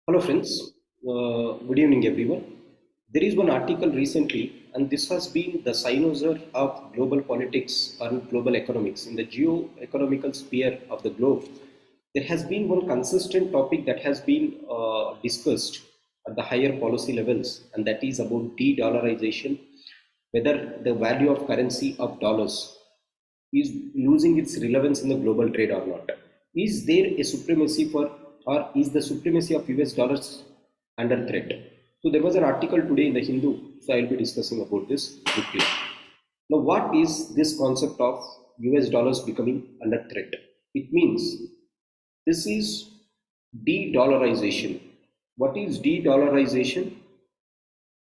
Hello friends, good evening everyone. There is one article recently and this has been the cynosure of global politics and global economics in the geo-economical sphere of the globe. There has been one consistent topic that has been discussed at the higher policy levels, and that is about de-dollarization, whether the value of currency of dollars is losing its relevance in the global trade or not. Is there a supremacy for, or is the supremacy of US dollars under threat? So there was an article today in the Hindu, so I'll be discussing about this quickly. Now, what is this concept of US dollars becoming under threat? It means this is de-dollarization. What is de-dollarization?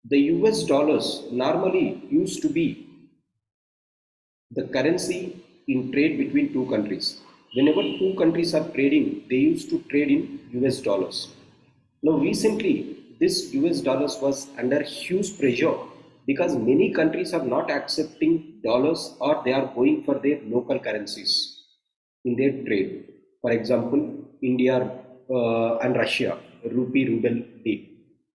The US dollars normally used to be the currency in trade between two countries. Whenever two countries are trading, they used to trade in US dollars. Now, recently, this US dollars was under huge pressure because many countries are not accepting dollars or they are going for their local currencies in their trade. For example, India and Russia, rupee ruble deal,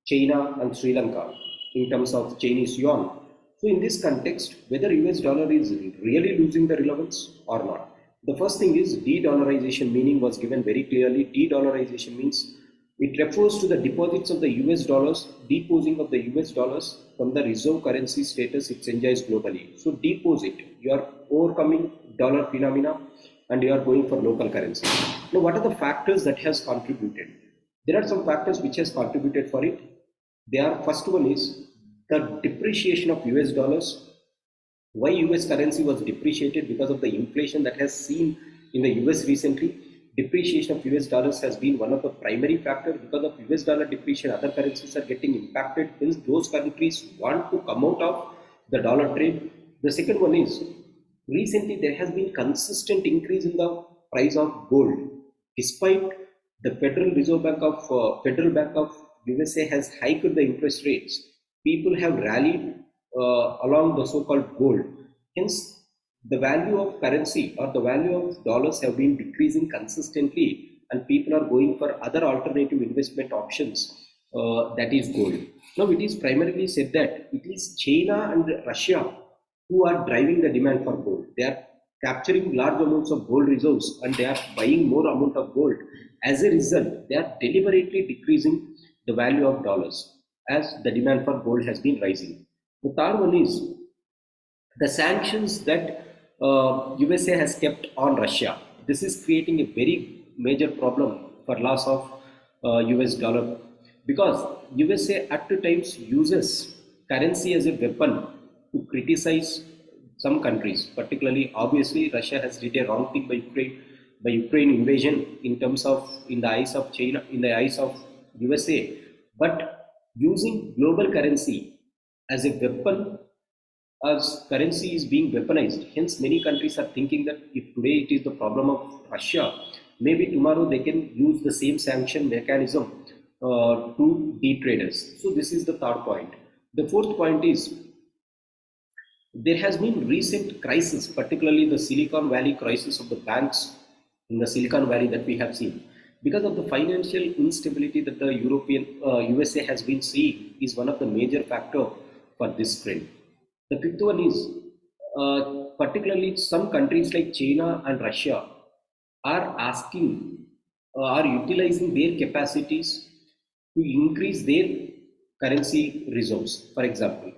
China and Sri Lanka in terms of Chinese yuan. So in this context, whether US dollar is really losing the relevance or not. The first thing is de-dollarization meaning was given very clearly. De-dollarization means it refers to the deposits of the US dollars, deposing of the US dollars from the reserve currency status it enjoys globally. So deposit, you are overcoming dollar phenomena and you are going for local currency. Now what are the factors that has contributed? There are some factors which has contributed for it. First one is the depreciation of US dollars. Why US currency was depreciated? Because of the inflation that has seen in the US recently. Depreciation of US dollars has been one of the primary factors. Because of US dollar depreciation, other currencies are getting impacted. Hence, those countries want to come out of the dollar trade. The second one is recently there has been consistent increase in the price of gold, despite the Federal Bank of USA has hiked the interest rates. People have rallied along the so-called gold. Hence, the value of currency or the value of dollars have been decreasing consistently, and people are going for other alternative investment options, that is gold. Now, it is primarily said that it is China and Russia who are driving the demand for gold. They are capturing large amounts of gold reserves and they are buying more amount of gold. As a result, they are deliberately decreasing the value of dollars as the demand for gold has been rising. The third one is the sanctions that USA has kept on Russia. This is creating a very major problem for loss of US dollar because USA at times uses currency as a weapon to criticize some countries. Particularly, obviously, Russia has did a wrong thing by Ukraine invasion in terms of in the eyes of China, in the eyes of USA, but using global currency as a weapon, as currency is being weaponized. Hence, many countries are thinking that if today it is the problem of Russia, maybe tomorrow they can use the same sanction mechanism to de-traders. So this is the third point. The fourth point is there has been recent crisis, particularly the Silicon Valley crisis of the banks in the Silicon Valley that we have seen. Because of the financial instability that the USA has been seeing is one of the major factor for this trend. The fifth one is particularly some countries like China and Russia are are utilizing their capacities to increase their currency reserves. For example,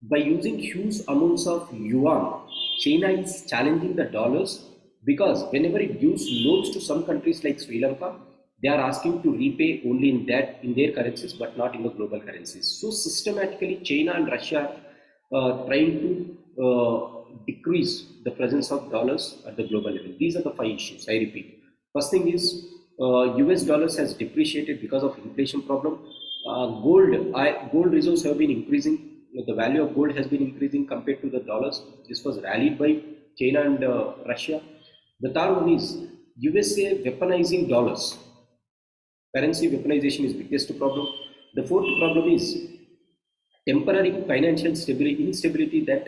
by using huge amounts of yuan, China is challenging the dollars because whenever it gives loans to some countries like Sri Lanka, they are asking to repay only in their currencies but not in the global currencies. So systematically, China and Russia are trying to decrease the presence of dollars at the global level. These are the five issues. I repeat. First thing is US dollars has depreciated because of inflation problem. Gold reserves have been increasing. The value of gold has been increasing compared to the dollars. This was rallied by China and Russia. The third one is USA weaponizing dollars. Currency weaponization is biggest problem. The fourth problem is temporary financial instability that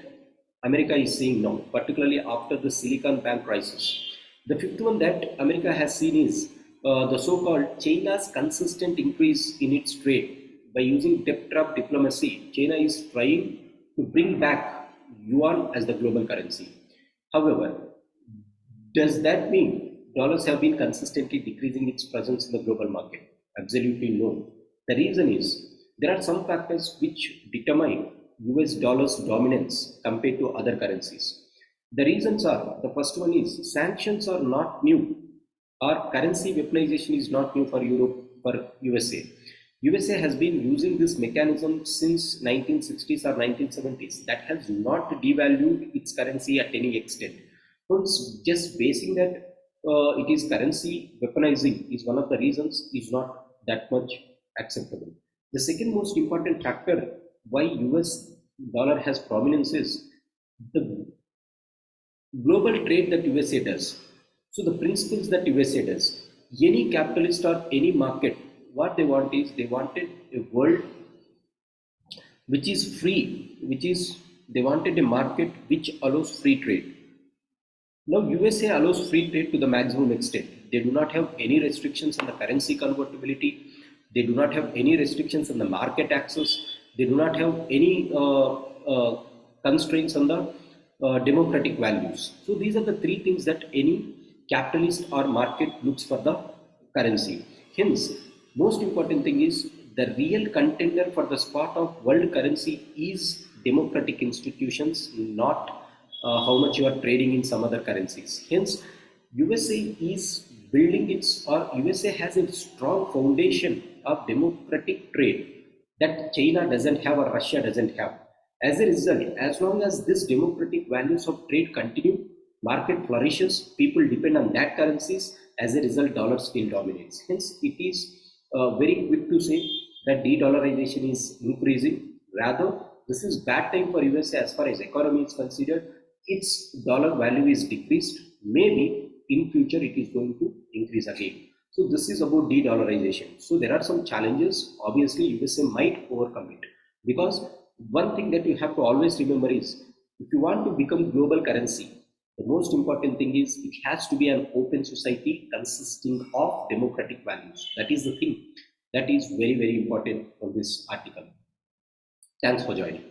America is seeing now, particularly after the Silicon Bank crisis. The fifth one that America has seen is the so-called China's consistent increase in its trade. By using debt trap diplomacy, China is trying to bring back yuan as the global currency. However, does that mean dollars have been consistently decreasing its presence in the global market? Absolutely no. The reason is there are some factors which determine US dollar's dominance compared to other currencies. The reasons are, the first one is sanctions are not new, or currency weaponization is not new for Europe, for USA. USA has been using this mechanism since 1960s or 1970s. That has not devalued its currency at any extent. Hence, just basing that it is currency weaponizing is one of the reasons is not that much acceptable. The second most important factor why US dollar has prominence is the global trade that USA does. So the principles that USA does, any capitalist or any market, what they want is they wanted a world which is free, they wanted a market which allows free trade. Now USA allows free trade to the maximum extent. They do not have any restrictions on the currency convertibility. They do not have any restrictions on the market access. They do not have any constraints on the democratic values. So these are the three things that any capitalist or market looks for the currency. Hence, most important thing is the real contender for the spot of world currency is democratic institutions, not how much you are trading in some other currencies. Hence, USA is building its, or USA has a strong foundation of democratic trade that China doesn't have or Russia doesn't have. As a result, as long as this democratic values of trade continue, market flourishes, people depend on that currencies, as a result, dollar still dominates. Hence, it is very quick to say that de-dollarization is increasing. Rather, this is bad time for USA as far as economy is considered. Its dollar value is decreased. Maybe in future it is going to increase again. So this is about de-dollarization. So there are some challenges. Obviously, USA might overcome it, because one thing that you have to always remember is if you want to become global currency, the most important thing is it has to be an open society consisting of democratic values. That is the thing that is very, very important from this article. Thanks for joining.